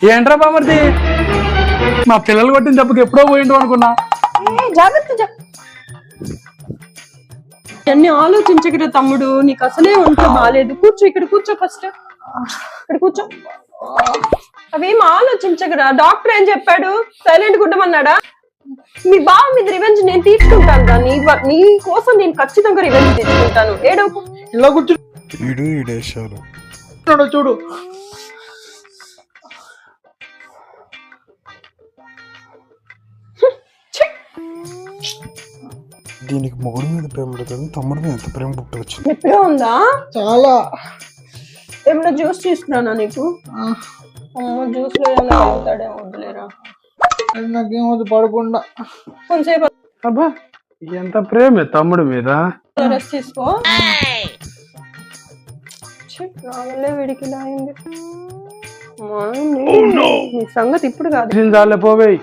ఏంట్రా బామర్ది మా పిల్లలు కొట్టిన దెబ్బకి ఎప్పుడో పోయిండు అనుకున్నా. జాగ్రత్త అన్ని ఆలోచించగరా తమ్ముడు, నీకు అసలే ఒంట్లో బాగాలేదు. కూర్చో, ఇక్కడ కూర్చో, ఫస్ట్ ఇక్కడ కూర్చో. అవేం ఆలోచించగరా. డాక్టర్ ఏం చెప్పాడు? సైలెంట్ గుడ్డమన్నాడా? మీ బావ మీద రివెంజ్ నేను తీసుకుంటాను రా. నీ కోసం నేను ఖచ్చితంగా రివెంజ్ తీసుకుంటాను. ఏడవకు. ఇలా కూర్చో. ఈడేశారు చూడు దీనికి మొగుడు మీద ప్రేమ ఉంటుంది, తమ్ముడు మీద ఎంత ప్రేమ పుట్టవచ్చు. ఎప్పుడో ఉందా? చాలా. ఏమన్నా జ్యూస్ తీసుకురానా నీకు? అమ్మ జ్యూస్ లో ఏమన్నా తాగుతాడేమో, వద్దులేరా. నాకేమో పడకుండా. కొంతసేపు అబ్బా ఎంత ప్రేమే తమ్ముడు మీద. రెస్ట్ తీసుకో. నా వల్లే వీడికి ఇలా అయింది. నీ సంగతి ఇప్పుడు కాదు. చాలే పోవేయి.